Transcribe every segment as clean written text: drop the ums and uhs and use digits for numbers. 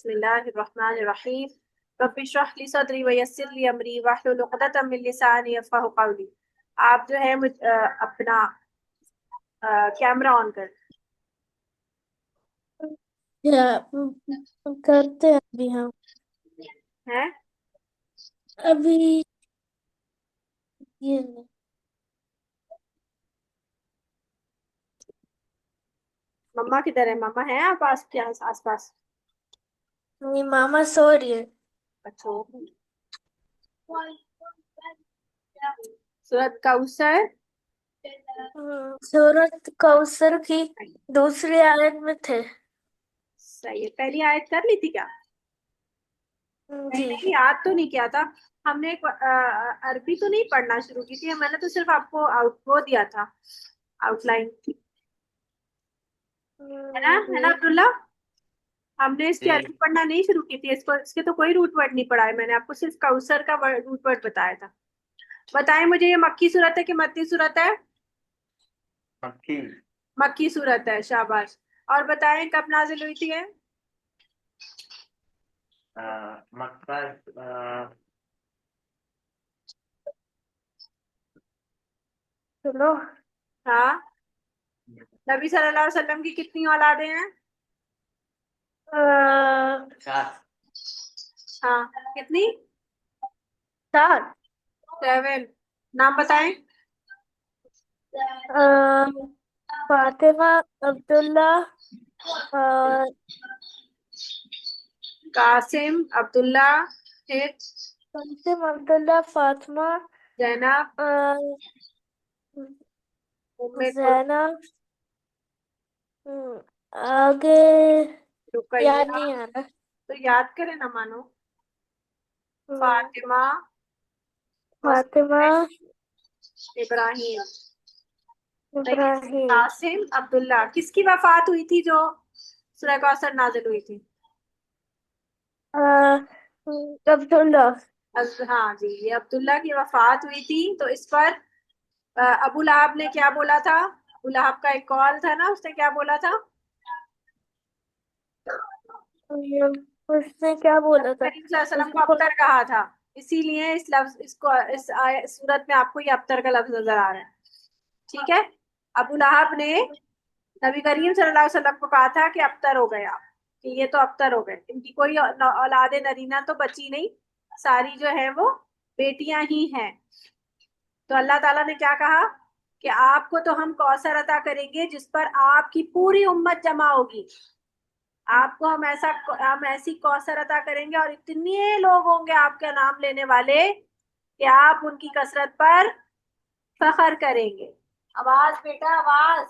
बिस्मिल्लाहिर्रहमानिर्रहीम। रब्बि इश्रह ली सदरी व यस्सिर ली अमरी वहलुल उक़दतम मिन लिसानी यफ़क़हू क़ौली। आप जो है अपना कैमरा ऑन कर। या करते हैं अभी हम। हैं? अभी ये मम्मा किधर है? मम्मा है आप पास के आस पास? मेरी मामा सो रही है। अच्छा। सूरत कौसर। सूरत कौसर की दूसरी आयत में थे। सही है। पहली आयत कर ली थी क्या? नहीं जी। नहीं, याद तो नहीं किया था। हमने अरबी तो नहीं पढ़ना शुरू की थी। मैंने तो सिर्फ आपको वो दिया था, आउटलाइन। है ना अब्दुल्ला? हमने इसकी अरबी पढ़ना नहीं शुरू की थी। इसके तो कोई रूट वर्ड नहीं पढ़ा है मैंने आपको, सिर्फ कौसर का रूट वर्ड बताया था। बताएं मुझे, ये मक्की सूरत है कि मद्दी सूरत है? मक्की। मक्की सूरत है, शाबाश। और बताएं कब नाजिल हुई थी ये? मक्का। चलो। हाँ। नबी सल्लल्लाहु अलैहि वसल्लम की कितनी औलादें हैं? सात। हाँ, कितनी? 7। 7। नाम बताएं। फातिमा, अब्दुल्ला, अ, कासिम, अब्दुल्ला, फिर कासिम, अब्दुल्ला, फातिमा, जैनब, अ, उम्मे जैनब। आगे याद रुकैया। नहीं आ रहा। तो याद करें ना, मानो। हम्म, फातिमा, फातिमा, इब्राहिम। सही। इब्राहिम, कासिम, अब्दुल्ला। किसकी वफात हुई थी जो सूरह कौसर नाजिल हुई थी? अब्दुल्ला। हाँ जी, ये अब्दुल्ला की वफात हुई थी। तो इस पर अबू लहब ने क्या बोला था? अबू लहब का एक कॉल था ना, उसने क्या बोला था? उसने क्या बोला था? करीम सल्लल्लाहु अलैहि वसल्लम को उसको अब्तर कहा था। इसीलिए इस लफ्ज इसको सूरत में आपको ये अब्तर का लफ्ज नजर आ रहा है। ठीक है। अबू लहब ने नबी करीम सल्लल्लाहु अलैहि वसल्लम को कहा था कि अब्तर हो गए आप, कि ये तो अब्तर हो गए, इनकी कोई औलादे नरीना तो बची नहीं, सारी जो है वो बेटियां ही हैं। तो अल्लाह ताला ने क्या कहा कि आपको तो हम कौसर अता करेंगे जिस पर आपकी पूरी उम्मत जमा होगी। आपको हम ऐसी कौसर अता करेंगे और इतने लोग होंगे आपका नाम लेने वाले कि आप उनकी कसरत पर फखर करेंगे। आवाज बेटा, आवाज।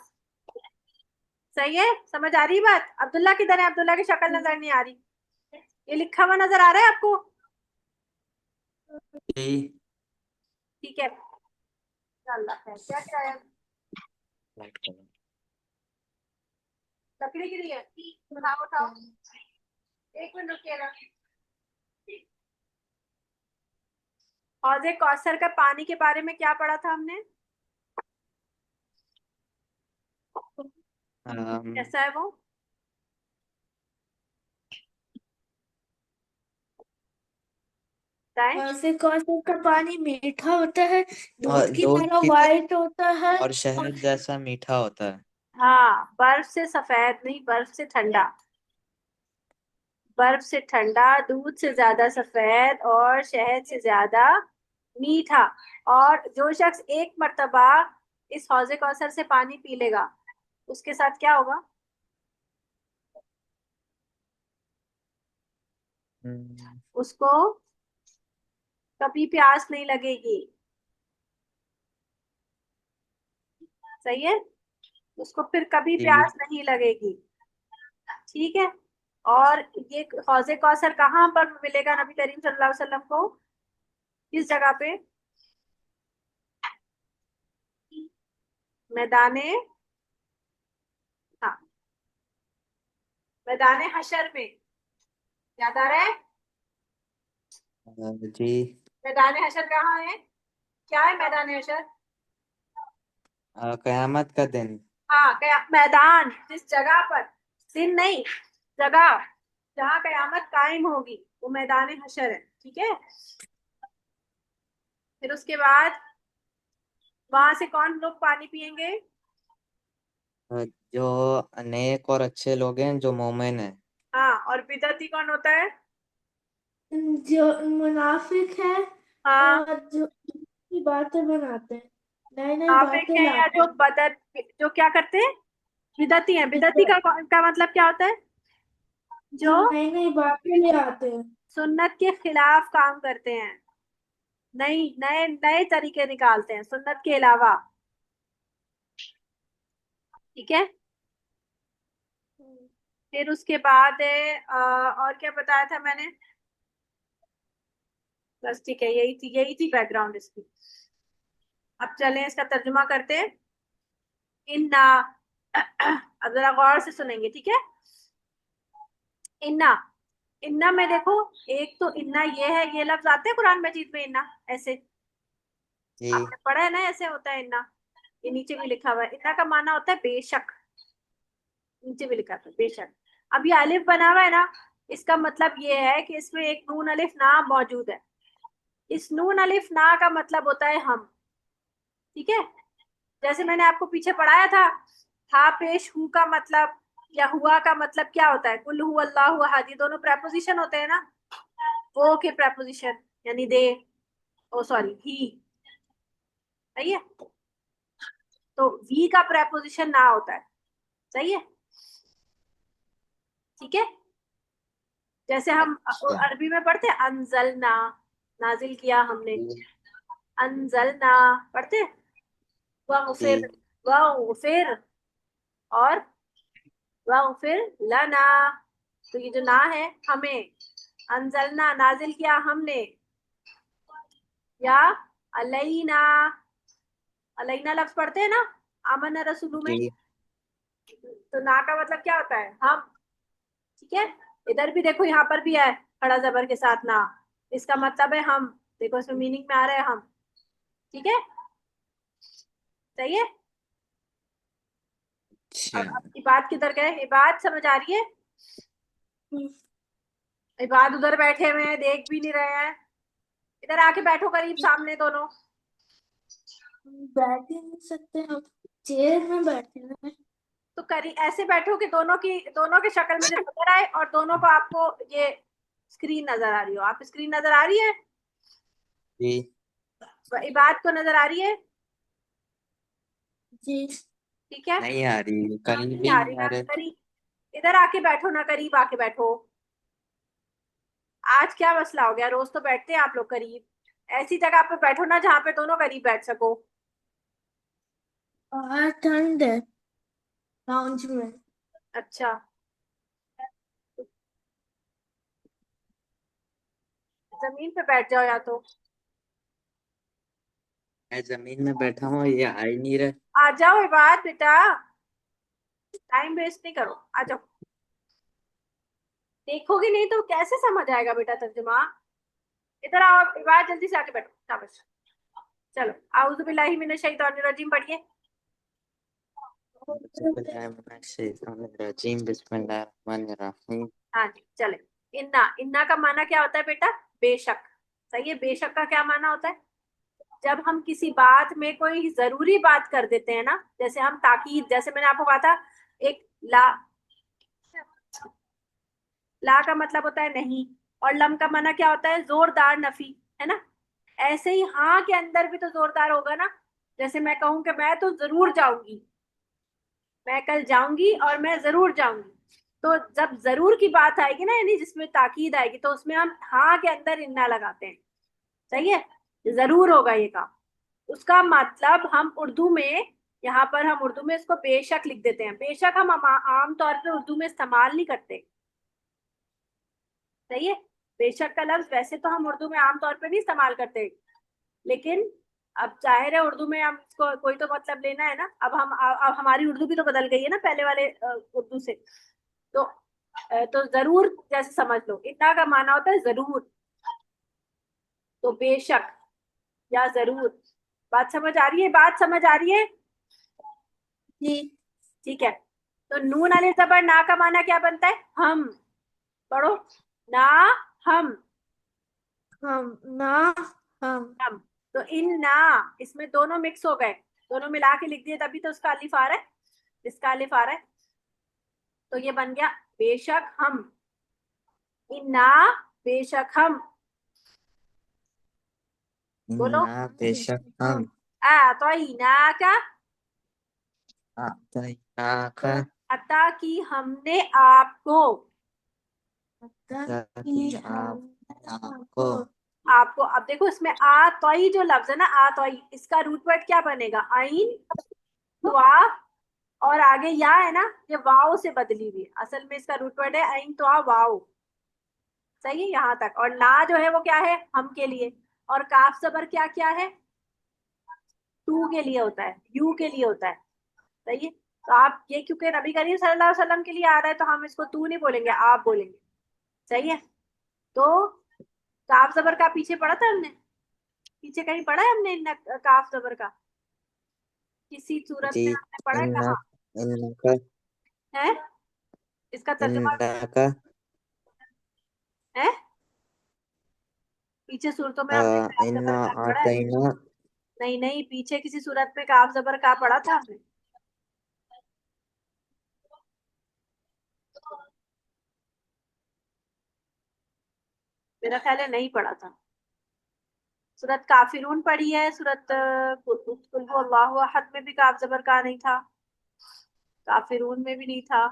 सही है? समझ आ रही बात? अब्दुल्ला किधर है? अब्दुल्ला की शक्ल नजर नहीं आ रही। ये लिखा हुआ नजर आ रहा है आपको? जी। ठीक है। अल्लाह खैर। क्या क्या है? लकड़ी गिरी है? उठाओ उठाओ। एक मिनट रुकिएगा। हौज़े कौसर का पानी के बारे में क्या पढ़ा था हमने? कैसा है वो? बताएं। से कौसर का पानी मीठा होता है, और दूध की दूध तरह की वाइट होता है। और शहद जैसा मीठा होता है। हाँ, बर्फ से सफेद नहीं, बर्फ से ठंडा। बर्फ से ठंडा, दूध से ज्यादा सफेद और शहद से ज्यादा मीठा। और जो शख्स एक मर्तबा इस हौजे कौसर से पानी पी लेगा, उसके साथ क्या होगा? हम्म, उसको कभी प्यास नहीं लगेगी। सही है? उसको फिर कभी जी। प्यास नहीं लगेगी। ठीक है। और ये हौजे कौसर कहाँ पर मिलेगा नबी करीम सल्लल्लाहु अलैहि वसल्लम को? किस जगह पे? मैदाने, हाँ, मैदाने हशर में। याद आ रहा है? जी। मैदाने हशर कहाँ है? क्या है मैदाने हशर? कयामत का दिन। हाँ, क्या मैदान? जिस जगह पर, दिन नहीं, जगह। जहाँ कयामत कायम होगी वो मैदान हशर है, ठीक है। फिर उसके बाद वहां से कौन लोग पानी पिएंगे? जो नेक और अच्छे लोग हैं, जो मोमिन है। हाँ, और बिदअती कौन होता है? जो मुनाफिक है हाँ, और जो की बातें बनाते हैं, नई नई मुनाफिक बातें है या लाते जो हैं, बदत, जो क्या करते हैं, बिदअती है। बिदअती बिदअत, का मतलब क्या होता है? जो जो नई नई बातें ले आते हैं। सुन्नत के खिलाफ काम करते हैं, नई नए नए तरीके निकालते हैं सुन्नत के अलावा, ठीक है। फिर उसके बाद है और क्या बताया था मैंने? बस ठीक है, यही थी बैकग्राउंड इसकी। अब चलें इसका तर्जुमा करते हैं। इन्ना, अब जरा गौर से सुनेंगे, ठीक है। इन्ना, इन्ना में देखो, एक तो इन्ना ये है, ये लफ्ज आते हैं कुरान मजीद में इन्ना ऐसे, जी। आपने पढ़ा है ना ऐसे होता है इन्ना। ये नीचे भी लिखा हुआ है, इन्ना का माना होता है बेशक, नीचे भी लिखा था बेशक। अब ये अलिफ बना हुआ है ना, इसका मतलब ये है कि इसमें एक नून अलिफ ना मौजूद है। इस नून अलिफ ना का मतलब होता है हम, ठीक है। जैसे मैंने आपको पीछे पढ़ाया था पेश हु का मतलब या हुआ का मतलब क्या होता है? कुल हु अल्लाहु अहद, ये दोनों प्रेपोजिशन होते हैं ना, वो के प्रेपोजिशन, यानी दे, ओ सॉरी ही, सही है। तो वी का प्रेपोजिशन ना होता है, सही है, ठीक है। जैसे हम अच्छा। अरबी में पढ़ते हैं अनजलना, नाजिल किया हमने, जी। अनजलना पढ़ते हैं। वगफिर, जी। वगफिर, और वगफिर लना, तो ये जो ना है हमें, अनजलना नाजिल किया हमने, या अलैना, अलैना लफ्ज पढ़ते हैं ना आमन रसूलू में, जी। तो ना का मतलब क्या होता है? हम, ठीक है। इधर भी देखो, यहाँ पर भी है खड़ा जबर के साथ ना, इसका मतलब है हम, देखो इसमें मीनिंग में आ रहा है हम, ठीक है, सही है। अच्छा। अब इबाद किधर गए? इबाद समझ आ रही है? इबाद उधर बैठे हुए हैं, देख भी नहीं रहे हैं। इधर आके बैठो करीब सामने दोनों। बैठ ही नहीं सकते हम, चेयर में बैठे हैं। तो करीब ऐसे बैठो कि दोनों की शक्ल मुझे नजर आए, और दोनों को आपको ये स्क्रीन नजर आ रही हो। आप स्क्रीन नजर आ रही है? जी। इबाद को नजर आ रही है? जी। ठीक है, नहीं आ रही, करीब नहीं भी आ नहीं रही आ ना, रहे। करीब इधर आके बैठो ना, करीब आके बैठो। आज क्या मसला हो गया? रोज तो बैठते हैं आप लोग करीब, ऐसी जगह पे बैठो ना जहाँ पे दोनों करीब बैठ सको। बाहर ठंड है, लाउंज में। अच्छा, जमीन पे बैठ जाओ या तो। मैं जमीन में बैठा हूँ, ये आ ही नहीं रहा। आ जाओ इबाद बेटा, टाइम वेस्ट नहीं करो, आ जाओ। देखोगे नहीं तो कैसे समझ आएगा बेटा तर्जुमा? इधर आओ इबाद, जल्दी से आके बैठो, शाबाश। चलो, आउज़ु बिल्लाहि मिनश शैतानिर रजीम पढ़िए। रजीम, बिस्मिल्लाहिर्रहमानिर्रहीम। हाँ जी, चले। इन्ना, इन्ना का माना क्या होता है बेटा? बेशक, सही है। बेशक का क्या माना होता है? जब हम किसी बात में कोई जरूरी बात कर देते हैं ना, जैसे हम ताकीद, जैसे मैंने आपको कहा था, एक ला, ला का मतलब होता है नहीं, और लम का माना क्या होता है? जोरदार नफी, है ना। ऐसे ही हाँ के अंदर भी तो जोरदार होगा ना। जैसे मैं कहूं कि मैं तो जरूर जाऊंगी, मैं कल जाऊंगी और मैं जरूर जाऊंगी, तो जब जरूर की बात आएगी ना, यानी जिसमें ताकीद आएगी, तो उसमें हम हाँ के अंदर इन्ना लगाते हैं, सही है। जरूर होगा ये काम, उसका मतलब हम उर्दू में, यहाँ पर हम उर्दू में इसको बेशक लिख देते हैं। बेशक हम आम तौर पे उर्दू में इस्तेमाल नहीं करते, सही है। बेशक का लफ्ज वैसे तो हम उर्दू में आमतौर पे नहीं इस्तेमाल करते, लेकिन अब जाहिर है उर्दू में हम इसको कोई तो मतलब लेना है ना। अब हमारी उर्दू भी तो बदल गई है ना पहले वाले उर्दू से। तो तो जरूर जैसे समझ लो, इतना का माना होता है जरूर, तो बेशक या जरूर। बात समझ आ रही है? बात समझ आ रही है? जी। ठीक है। तो नून अलिफ जबर ना का माना क्या बनता है? हम, पढ़ो। ना हम हम ना हम हम। तो इन ना, इसमें दोनों मिक्स हो गए, दोनों मिला के लिख दिए, तभी तो उसका अलिफ आ रहा है, इसका अलिफ आ रहा है। तो ये बन गया बेशक हम। इन्ना बेशक हम। बोलो। इन्ना बेशक हम आ तो इना का अतैनाका अता की हमने आपको। ताकि आपको आपको अब देखो, इसमें आ तोई जो लफ्ज है ना, आ तोई, इसका रूट वर्ड क्या बनेगा? आइन तो आ, और आगे या है ना, ये वाव से बदली हुई है, असल में इसका रूट वर्ड है आइन तो आ वाव। सही है यहाँ तक। और ना जो है वो क्या है? हम के लिए। और काफ जबर क्या क्या है? टू के लिए होता है, यू के लिए होता है। सही है। तो आप ये, क्योंकि नबी करीम सल्लल्लाहु अलैहि वसल्लम के लिए आ रहा है, तो हम इसको तू नहीं बोलेंगे, आप बोलेंगे। सही है। तो काफ जबर का पीछे पढ़ा था हमने, पीछे कहीं पढ़ा है हमने काफ जबर का? किसी सूरत जी में आपने पढ़ा है इन्ना कहाँ इन्नका है? इसका तर्जुमा इन्नका है? पीछे सूरतों में आपने काफ जबर इन्ना का पढ़ा है? आतैना नहीं नहीं, पीछे किसी सूरत में काफ जबर का पढ़ा था आपने? मेरा ख्याल है नहीं पढ़ा था। सूरत काफिरून पढ़ी है, सूरत कुल हु अल्लाहु अहद में भी काफ जबर का नहीं था, काफिरून में भी नहीं था।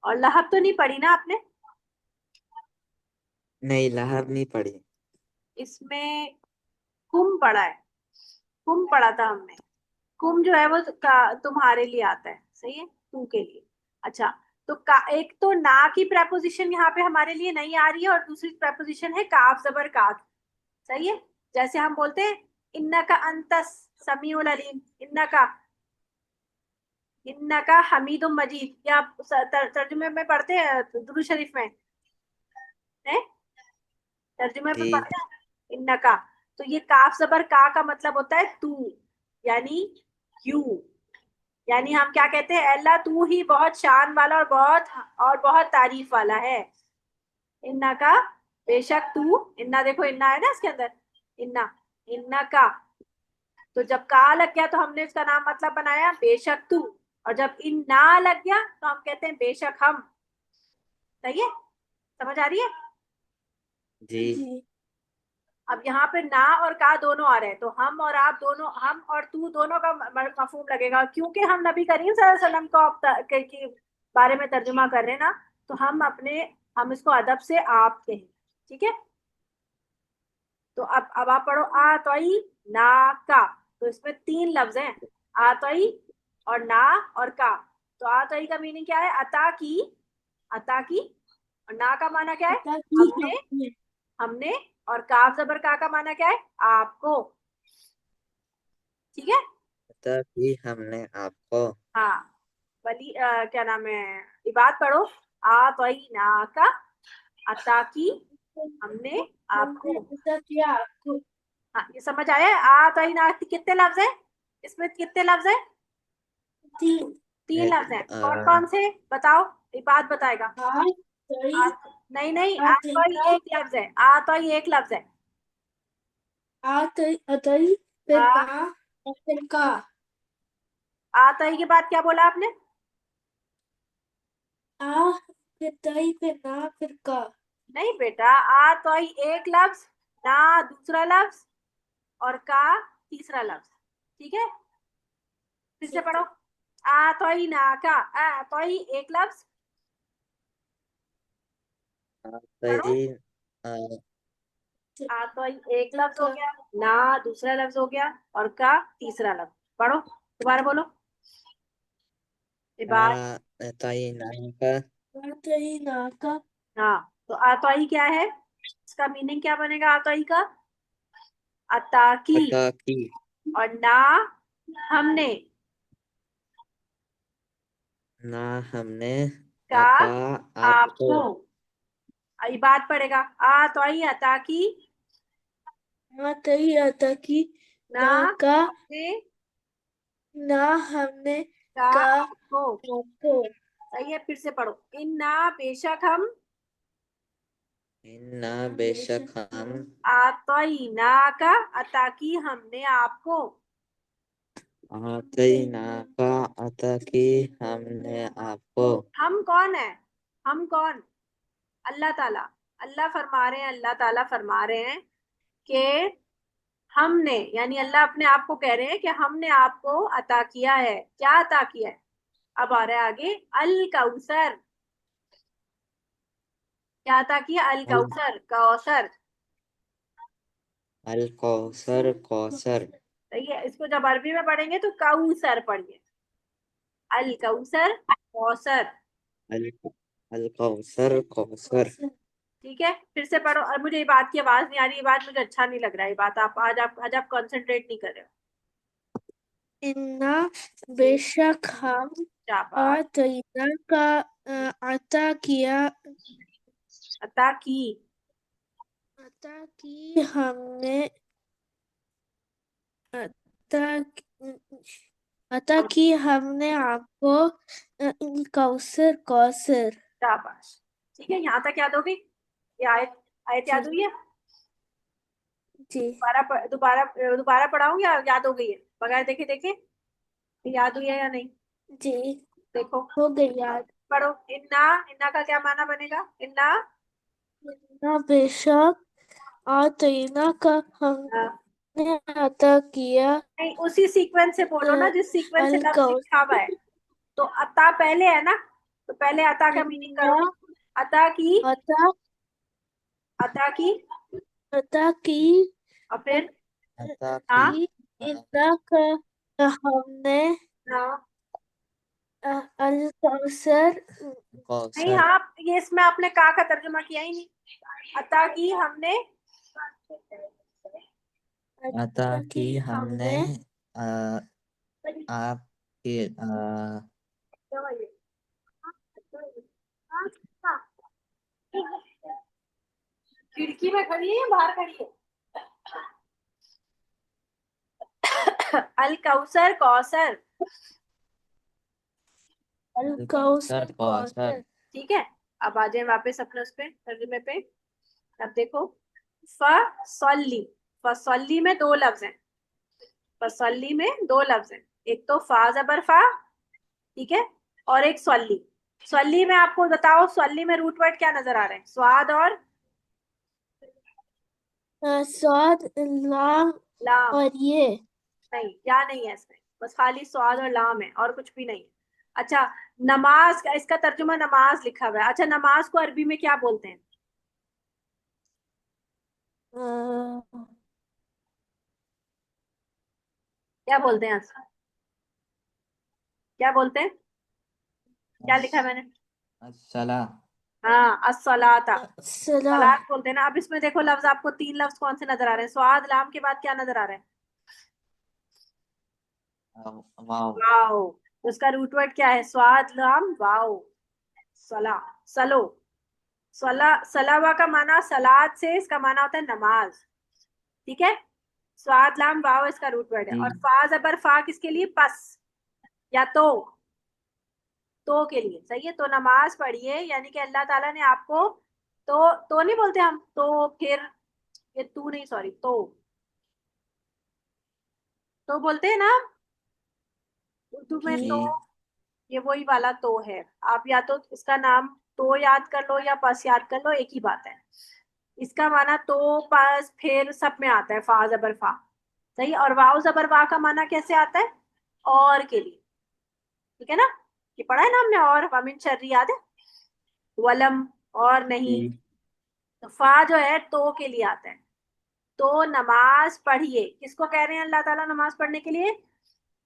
और लहब तो नहीं पढ़ी ना आपने? नहीं लहब नहीं पढ़ी। इसमें कुम पढ़ा है, कुम पढ़ा था हमने। कुम जो है वो तुम्हारे लिए आता है, सही है, तू के लिए। अच्छा। तो एक तो ना की प्रेपोजिशन यहाँ पे हमारे लिए नहीं आ रही है, और दूसरी प्रेपोजिशन है काफ जबर का। सही है। जैसे हम बोलते हैं इन्ना का अंतस समीउल अलीम, इन्ना का हमीदुम मजीद, या आप तर्जुमे में पढ़ते हैं दुरूद शरीफ में है, तर्जुमे में जी पढ़ते हैं इन्ना का। तो ये काफ जबर का मतलब होता है तू, यानी यू। यानी हम क्या कहते हैं? अल्लाह तू ही बहुत शान वाला और बहुत तारीफ वाला है। इन्ना का बेशक तू, इन्ना देखो इन्ना है ना इसके अंदर, इन्ना, इन्ना का। तो जब का लग गया तो हमने इसका नाम मतलब बनाया बेशक तू, और जब इन ना लग गया तो हम कहते हैं बेशक हम। सही है। समझ आ रही है? जी जी अब यहाँ पे ना और का दोनों आ रहे हैं, तो हम और आप दोनों, हम और तू दोनों का मफहूम लगेगा, क्योंकि हम नबी करीम सल्लल्लाहु अलैहि वसल्लम को के बारे में तर्जुमा कर रहे हैं ना। तो हम इसको अदब से आप कहें। ठीक है। तो अब आप पढ़ो आ तोई ना का। तो इसमें तीन लफ्ज हैं, आ तोई और ना और का। तो आ तोई का मीनिंग क्या है? अता की, अता की। और ना का माना क्या है? पता कि हमने, हमने हमने। और काफ जबर का माना क्या है? आपको। ठीक है। ताकि हमने आपको हाँ। क्या नाम है? इबाद पढ़ो। आ तोई ना का अता की हमने हमने आपको। पता किया आपको। हाँ, ये समझ आया? आ तोई ना कितने लफ्ज है? इसमें कितने लफ्ज है? तीन। तीन है लफ्ज हैं। कौन कौन से? बताओ। इबाद बताएगा। हाथ आ, सही नहीं नहीं, आ हाथ तोई का एक लफ्ज है, आ तोई एक लफ्ज है। हाथ अतई फिर हाँ। ना और फिर का। आ तोई के बाद क्या बोला आपने? आ फिर तई फिर ना फिर का। नहीं बेटा, आ तोई एक लफ्ज, ना दूसरा लफ्ज, और का तीसरा लफ्ज। ठीक है। फिर से ठीक पढ़ो। है। आ तोई ना का, आ तोई एक लफ्ज। पढ़ो। सही आ तोई एक लफ्ज हो का गया, ना दूसरा लफ्ज हो गया, और का तीसरा लफ्ज। पढ़ो, दोबारा बोलो। इबाद। तैनाका का तई ना का हाँ। तो आतोई क्या है? इसका मीनिंग क्या बनेगा आतोई का? अताकी। ताकि और ना हमने, ना हमने का अता आपको आपको। आई बात पड़ेगा। आतोई अताकी ना तई आता की ना ना का हमने ना हमने का का आपको। आपको। सही है। फिर से पढ़ो। इन्ना बेशक हम इन्ना बेशक हम आतईना का, अता की हमने आपको। आतईना का अता की हमने आपको। हम कौन है? हम कौन? अल्लाह ताला। अल्लाह फरमा रहे हैं, अल्लाह ताला फरमा रहे हैं कि हमने, यानी अल्लाह अपने आप को कह रहे हैं कि हमने आपको अता किया है। क्या अता किया है? अब आ रहा है आगे, अल कौसर। क्या अता किया? अल अल कौसर, कौसर। अल कौसर कौसर। सही है। इसको जब अरबी में पढ़ेंगे तो कौसर पढ़िए। अल कौसर, कौसर। अल अल कौसर कौसर। ठीक है, फिर से पढ़ो। और मुझे ये बात की आवाज नहीं आ रही, ये बात मुझे अच्छा नहीं लग रहा है। ये बात आप कंसंट्रेट नहीं कर रहे हो। इन्ना बेशक हम शाबाश। आतईना का अता किया अता की। अता की हमने अता अता की हमने आपको कौसर कौसर। शाबाश। ठीक है, यहाँ तक याद हो गई? ये आयत, आयत जी याद हुई है? जी दोबारा दोबारा पढ़ाऊं या याद हो गई है? बगैर देखे देखे याद हुई है या नहीं? जी देखो, हो गई याद। पढ़ो। इन्ना, इन्ना का क्या माना बनेगा? इन्ना, इन्ना बेशक आतईना का हाँ, हमने अता किया नहीं उसी सीक्वेंस से बोलो ना जिस सीक्वेंस से लफ्ज लिखा हुआ है। तो अता पहले है ना, तो पहले अता का मीनिंग इन्ना करो। अता की, अता अता की। अता की और फिर, अता की हाँ, कि इन्ना का हमने हाँ। अल कौसर नहीं, कौसर। हाँ, ये इसमें आपने का तर्जुमा किया ही नहीं। अता की हमने, अता अता की की हमने हमने आ, आपके खिड़की में खड़ी है या बाहर खड़ी है? अल कौसर, कौसर। अल कौसर कौसर कौसर। कौसर। ठीक है। अब आ जाए वापस अपने उस पे, तर्जुमे पे। अब देखो, फसल्ली। फसल्ली में दो लफ्ज हैं। फसल्ली में दो लफ्ज हैं। एक तो फा जबर फा, ठीक है, और एक स्वल्ली। स्वल्ली में आपको बताओ, स्वल्ली में रूट वर्ड क्या नजर आ रहे हैं? स्वाद और स्वाद लाम लाम। और ये नहीं, क्या नहीं है इसमें, बस खाली स्वाद और लाम है और कुछ भी नहीं है। अच्छा, नमाज का, इसका तर्जुमा नमाज लिखा हुआ है। अच्छा, नमाज को अरबी में क्या बोलते हैं? अ, क्या बोलते हैं इसका? क्या बोलते हैं? क्या लिखा है मैंने? अस्सला। हाँ, अस्सलाता। सलाह सलात बोलते हैं ना। अब इसमें देखो लफ्ज, आपको तीन लफ्ज कौन से नजर आ रहे हैं? स्वाद लाम के बाद क्या नजर आ रहा है? वाव। वाओ। उसका रूट वर्ड क्या है? स्वाद लाम वाओ। सला, सलो। सला, सलावा का माना सलाद से, इसका माना होता है नमाज। ठीक है। स्वाद लाम वाओ इसका रूट वर्ड है। जी। और फा जबर फा किसके लिए? पस या तो के लिए। सही है। तो नमाज पढ़िए, यानी कि अल्लाह ताला ने आपको, तो नहीं बोलते हम, तो फिर, ये तू नहीं, सॉरी, तो बोलते हैं ना उर्दू में तो। की ये वही वाला तो है। आप या तो इसका नाम तो याद कर लो या पस याद कर लो, एक ही बात है। इसका माना तो, पस, फिर सब में आता है फा जबर फा। सही। और वाव जबर वाह का माना कैसे आता है? और के लिए। ठीक है ना? ये पढ़ा है ना हमने। और वमिन शर्री याद है? वलम, और नहीं। जी। तो फा जो है तो के लिए आता है। तो नमाज पढ़िए, किसको कह रहे हैं अल्लाह ताला नमाज पढ़ने के लिए?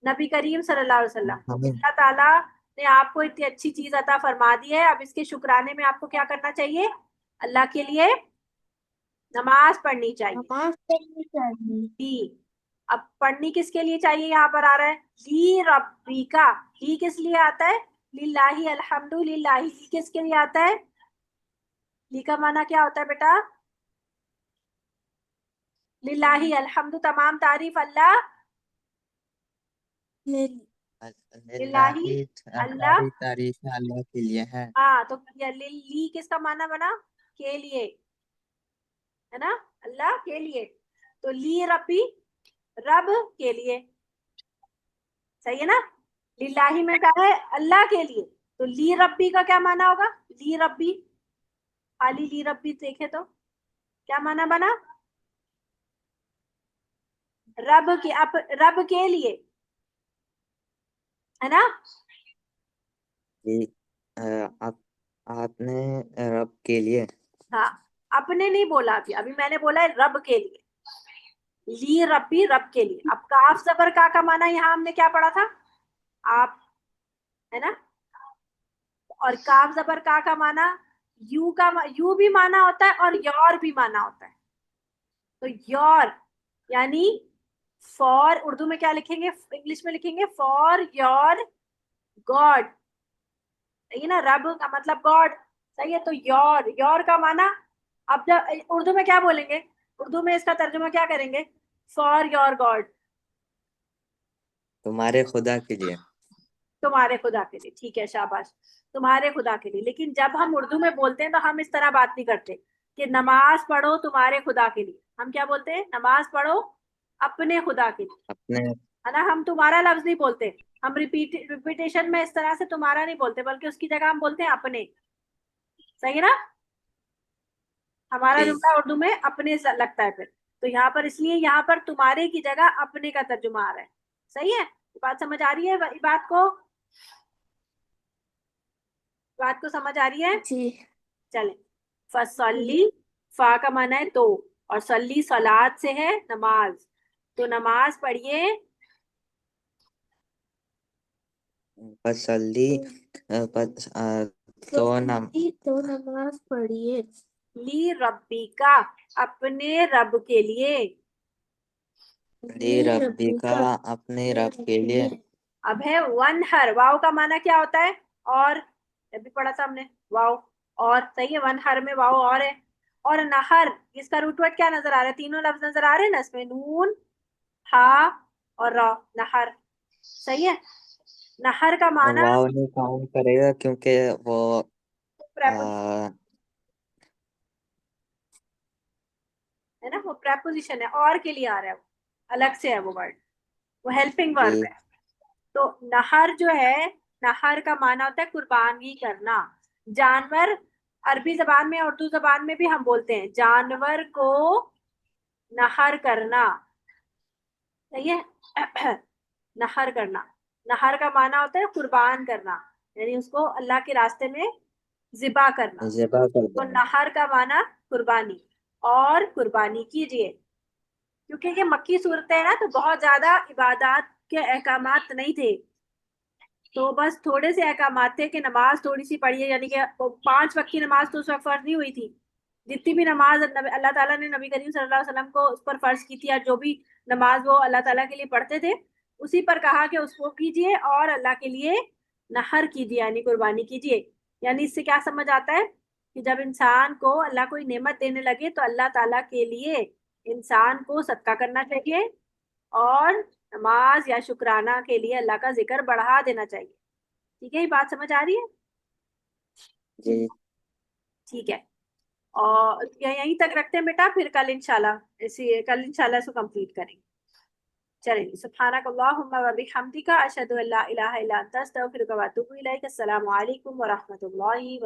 नबी करीम सल्लल्लाहु अलैहि वसल्लम को। हमें अल्लाह ताला ने आपको इतनी अच्छी चीज अता फरमा दी है। अब इसके शुक्राने में आपको क्या करना चाहिए? अल्लाह के लिए नमाज पढ़नी चाहिए। नमाज पढ़नी चाहिए। ली। अब पढ़नी किसके लिए चाहिए? यहाँ पर आ रहा है ली रब्बी का। ली किस लिए आता है? लिल्लाही अल्हम्दुलिल्लाही। ली किसके लिए आता है? ली का माना क्या होता है बेटा? लिल्लाही अल्हम्दु, तमाम तारीफ अल्लाह, लिल- लिल्लाही लिल्लाही अल्लाह। सारी तारीफ अल्लाह के लिए है। हाँ, तो ली किसका माना बना? के लिए। है ना, अल्लाह के लिए। तो ली रब्बी, रब के लिए, सही है ना। लिल्लाही में कहा है अल्लाह के लिए, तो ली रब्बी का क्या माना होगा, ली रब्बी, खाली ली रब्बी देखे तो क्या माना बना, रब के, रब के लिए, है ना। जी, आप आपने रब के लिए। हाँ, अपने नहीं बोला अभी, अभी मैंने बोला है रब के लिए, ली रब्बी, रब के लिए। अब काफ जबर का माना यहाँ हमने क्या पढ़ा था, आप, है ना। और काफ जबर का माना यू का, यू भी माना होता है और योर भी माना होता है। तो योर यानी फॉर, उर्दू में क्या लिखेंगे, इंग्लिश में लिखेंगे फॉर योर गॉड, सही है ना, रब का मतलब गॉड, सही है। तो योर, योर का माना, अब जब उर्दू में क्या बोलेंगे, उर्दू में इसका तर्जुमा क्या करेंगे, फॉर योर गॉड, तुम्हारे खुदा के लिए। तुम्हारे खुदा के लिए, ठीक है, शाबाश, तुम्हारे खुदा के लिए। लेकिन जब हम उर्दू में बोलते हैं तो हम इस तरह बात नहीं करते कि नमाज पढ़ो तुम्हारे खुदा के लिए, हम क्या बोलते हैं, नमाज पढ़ो अपने खुदा के लिए, अपने। है ना। हम तुम्हारा लफ्ज नहीं बोलते, हम रिपीटेशन में इस तरह से तुम्हारा नहीं बोलते, बल्कि उसकी जगह हम बोलते हैं अपने, सही है ना। हमारा जी जुमला उर्दू में अपने से लगता है फिर, तो यहाँ पर इसलिए यहाँ पर तुम्हारे की जगह अपने का तर्जुमा आ रहा है, सही है। बात समझ आ रही है, बात को समझ आ रही है। जी। चले, फसल्ली, फा का माना है तो, और सल्ली सलाद से है नमाज, तो नमाज पढ़िए, फसल्ली, तो तो नम तो नमाज पढ़िए, ली रब्बी का, अपने रब के लिए। ली रब्बी का, अपने रब के लिए। अब है वन हर, वाव का माना क्या होता है, और अभी पढ़ा था हमने वाव, और सही है, वन हर में वाव और है। और नहर, इसका रूट वर्ड क्या नजर आ रहा है, तीनों लफ्ज नजर आ रहे हैं ना इसमें, नून, हा और रा, नहर, सही है। नहर का माना, वाव नहीं काउंट करेगा क्योंकि वो प्रेपोजिशन आ, है ना, वो प्रेपोजिशन है, और के लिए आ रहा है, वो अलग से है वो वर्ड, वो हेल्पिंग वर्ब जी है। तो नहर जो है, नहर का माना होता है कुर्बानी करना, जानवर, अरबी जबान में उर्दू जबान में भी हम बोलते हैं जानवर को नहर करना, सही है। नहर करना, नहर का माना होता है कुर्बान करना, यानी उसको अल्लाह के रास्ते में जिबा करना। ज़िबा कर तो देना। नहर का माना कुर्बानी, और कुर्बानी कीजिए, क्योंकि ये मक्की सूरतें हैं ना, तो बहुत ज्यादा इबादत के अहकामात नहीं थे, तो बस थोड़े से अहकामात थे कि नमाज थोड़ी सी पढ़िए, यानी कि वो 5 वक्त की नमाज तो उस वक्त फर्ज नहीं हुई थी, जितनी भी नमाज अल्लाह ताला ने नबी करीम सल्लल्लाहु अलैहि वसल्लम को उस पर फर्ज की थी, या जो भी नमाज वो अल्लाह ताला के लिए पढ़ते थे, उसी पर कहा कि उसको कीजिए और अल्लाह के लिए नहर कीजिए, यानी कुर्बानी कीजिए। यानी इससे क्या समझ आता है कि जब इंसान को अल्लाह कोई नेमत देने लगे तो अल्लाह ताला के लिए इंसान को सदका करना चाहिए, और नमाज या शुक्राना के लिए अल्लाह का जिक्र बढ़ा देना चाहिए। ठीक है, ये बात समझ आ रही है। जी ठीक है, और यहीं तक रखते हैं बेटा, फिर कल इंशाल्लाह इसको कंप्लीट करेंगे। चलिए, सुब्हानक अल्लाहुम्मा व बिहम्दिका अशहदु अल्ला इलाहा इल्ला अंता अस्तगफिरुका व अतूबु इलैक। अस्सलामु अलैकुम व रहमतुल्लाहि